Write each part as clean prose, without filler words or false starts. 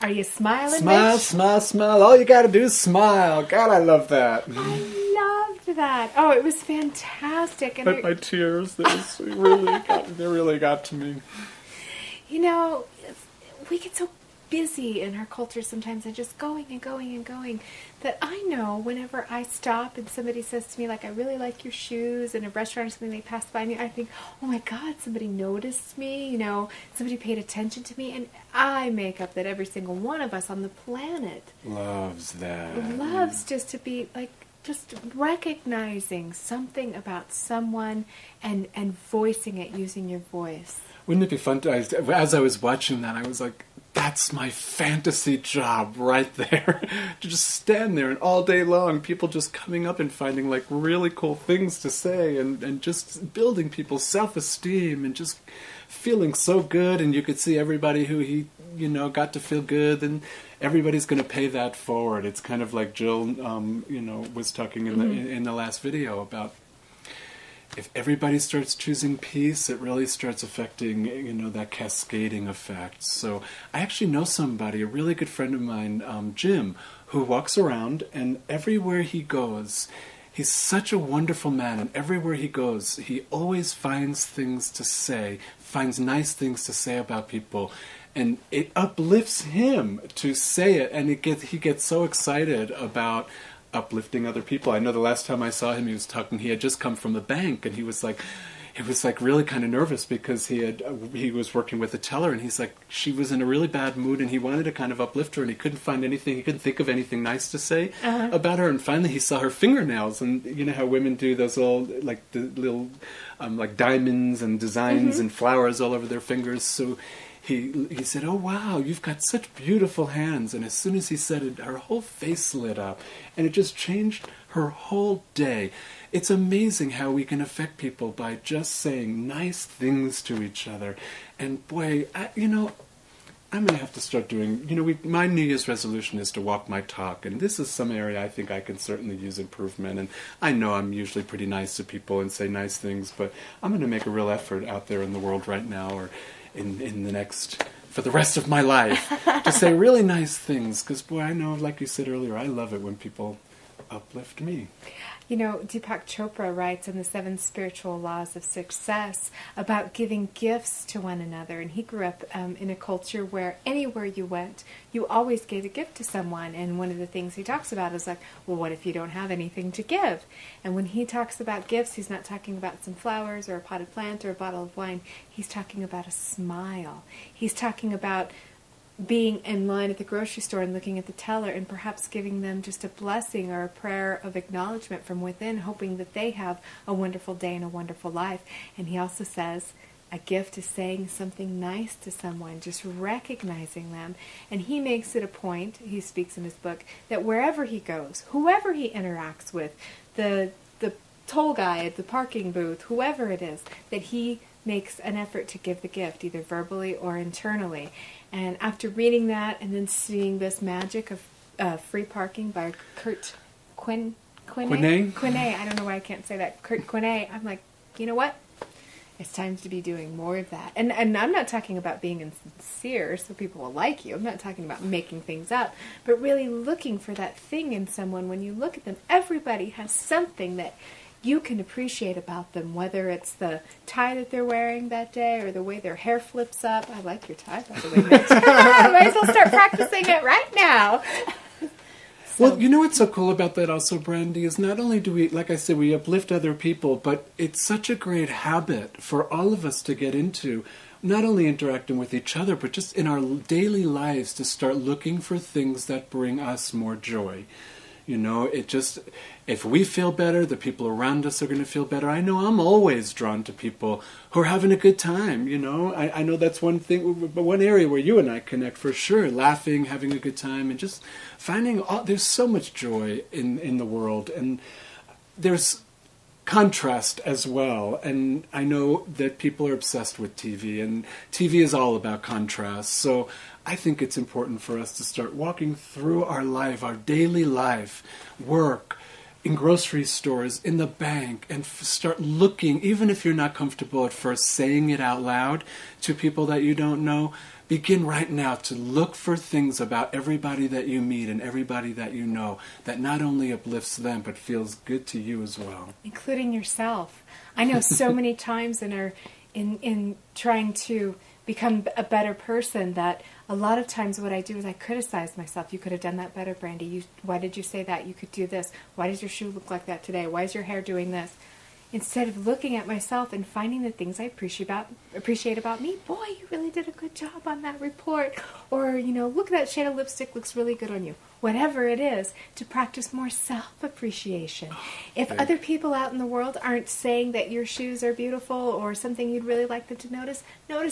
Are you smiling, Smile, Mitch? smile, smile. All you gotta do is smile. God, I love that. I loved that. Oh, it was fantastic. And But my tears, they really got to me. you know, we get so busy in our culture sometimes and just going and going and going that I know whenever I stop and somebody says to me, like, I really like your shoes, in a restaurant or something, they pass by me, I think, oh my God, somebody noticed me, somebody paid attention to me. And I make up that every single one of us on the planet Loves that. loves just to be like, just recognizing something about someone and voicing it using your voice. Wouldn't it be fun to, as I was watching that, I was like, that's my fantasy job right there. To just stand there and all day long, people just coming up and finding like really cool things to say and just building people's self-esteem and just feeling so good. And you could see everybody who he, got to feel good, and everybody's going to pay that forward. It's kind of like Jill, was talking in the last video about, if everybody starts choosing peace, it really starts affecting, that cascading effect. So I actually know somebody, a really good friend of mine, Jim, who walks around, and everywhere he goes, he's such a wonderful man, and everywhere he goes, he always finds things to say, finds nice things to say about people, and it uplifts him to say it, and he gets so excited about uplifting other people. I know the last time I saw him, he had just come from the bank, and he was like really kind of nervous because he was working with a teller, and he's like, she was in a really bad mood, and he wanted to kind of uplift her, and he couldn't think of anything nice to say about her, and finally he saw her fingernails, and you know how women do those little like diamonds and designs and flowers all over their fingers, so he said, oh wow, you've got such beautiful hands. And as soon as he said it, her whole face lit up, and it just changed her whole day. It's amazing how we can affect people by just saying nice things to each other. And boy, I'm going to have to start doing, my New Year's resolution is to walk my talk, and this is some area I think I can certainly use improvement. And I know I'm usually pretty nice to people and say nice things, but I'm going to make a real effort out there in the world right now, or for the rest of my life, to say really nice things, because boy, I know, like you said earlier, I love it when people uplift me. Deepak Chopra writes in the 7 Spiritual Laws of Success about giving gifts to one another. And he grew up in a culture where anywhere you went, you always gave a gift to someone. And one of the things he talks about is like, well, what if you don't have anything to give? And when he talks about gifts, he's not talking about some flowers or a potted plant or a bottle of wine. He's talking about a smile. He's talking about being in line at the grocery store and looking at the teller and perhaps giving them just a blessing or a prayer of acknowledgement from within, hoping that they have a wonderful day and a wonderful life. And he also says a gift is saying something nice to someone, just recognizing them. And he makes it a point, he speaks in his book, that wherever he goes, whoever he interacts with, the toll guy at the parking booth, whoever it is, that he makes an effort to give the gift, either verbally or internally. And after reading that and then seeing this magic of free parking by Kurt Quinet? I don't know why I can't say that. Kurt Quinet. I'm like, you know what? It's time to be doing more of that. And I'm not talking about being insincere so people will like you. I'm not talking about making things up. But really looking for that thing in someone. When you look at them, everybody has something that you can appreciate about them, whether it's the tie that they're wearing that day or the way their hair flips up. I like your tie, by the way, Mitch. I might as well start practicing it right now. Well, what's so cool about that also, Brandy, is not only do we, like I said, we uplift other people, but it's such a great habit for all of us to get into, not only interacting with each other, but just in our daily lives to start looking for things that bring us more joy. If we feel better, the people around us are going to feel better. I know I'm always drawn to people who are having a good time, I know that's one thing, but one area where you and I connect for sure, laughing, having a good time, and just finding, there's so much joy in the world, and there's contrast as well. And I know that people are obsessed with TV, and TV is all about contrast. So I think it's important for us to start walking through our life, our daily life, work, in grocery stores, in the bank, and start looking, even if you're not comfortable at first saying it out loud to people that you don't know. Begin right now to look for things about everybody that you meet and everybody that you know that not only uplifts them but feels good to you as well. Including yourself. I know so many times in trying to become a better person that a lot of times what I do is I criticize myself. You could have done that better, Brandy. Why did you say that? You could do this. Why does your shoe look like that today? Why is your hair doing this? Instead of looking at myself and finding the things I appreciate about me. Boy, you really did a good job on that report. Or, look, that shade of lipstick looks really good on you. Whatever it is, to practice more self-appreciation. If other people out in the world aren't saying that your shoes are beautiful or something you'd really like them to notice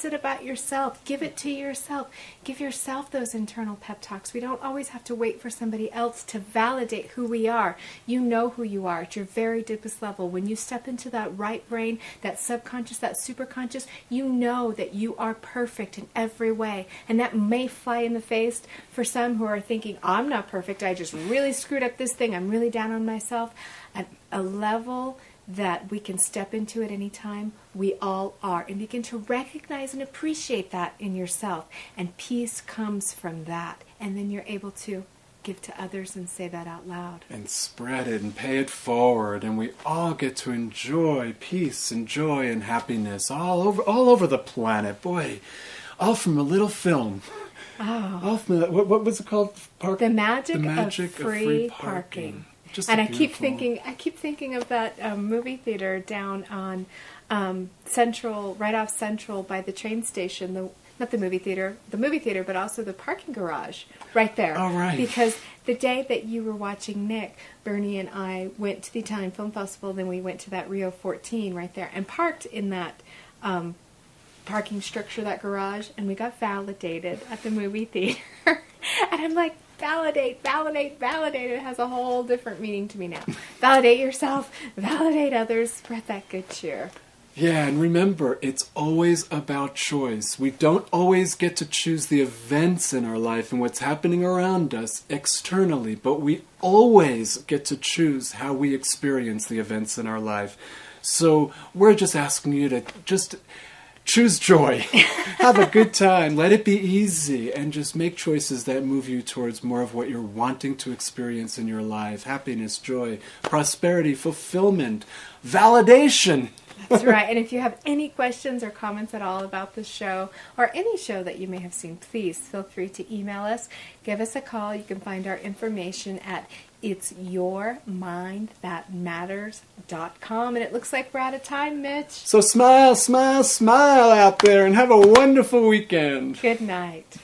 it about yourself. Give it to yourself. Give yourself those internal pep talks. We don't always have to wait for somebody else to validate who we are. You know who you are at your very deepest level. When you step into that right brain, that subconscious, that superconscious, you know that you are perfect in every way. And that may fly in the face for some who are thinking, I'm not perfect, I just really screwed up this thing, I'm really down on myself. At a level that we can step into at any time, we all are, and begin to recognize and appreciate that in yourself. And peace comes from that. And then you're able to give to others and say that out loud. And spread it and pay it forward, and we all get to enjoy peace and joy and happiness all over the planet. Boy, all from a little film. Oh. What was it called? The magic of free parking. And I keep thinking of that movie theater down on Central, right off Central by the train station. Not the movie theater, but also the parking garage right there. Oh, right. Because the day that you were watching Nick, Bernie and I went to the Italian Film Festival. Then we went to that Rio 14 right there and parked in that parking structure, that garage, and we got validated at the movie theater. And I'm like, validate. It has a whole different meaning to me now. Validate yourself, validate others, spread that good cheer. Yeah, and remember, it's always about choice. We don't always get to choose the events in our life and what's happening around us externally, but we always get to choose how we experience the events in our life. So we're just asking you to just choose joy. Have a good time. Let it be easy. And just make choices that move you towards more of what you're wanting to experience in your life. Happiness, joy, prosperity, fulfillment, validation. That's right. And if you have any questions or comments at all about the show or any show that you may have seen, please feel free to email us. Give us a call. You can find our information at itsyourmindthatmatters.com. And it looks like we're out of time, Mitch. So smile, smile, smile out there and have a wonderful weekend. Good night.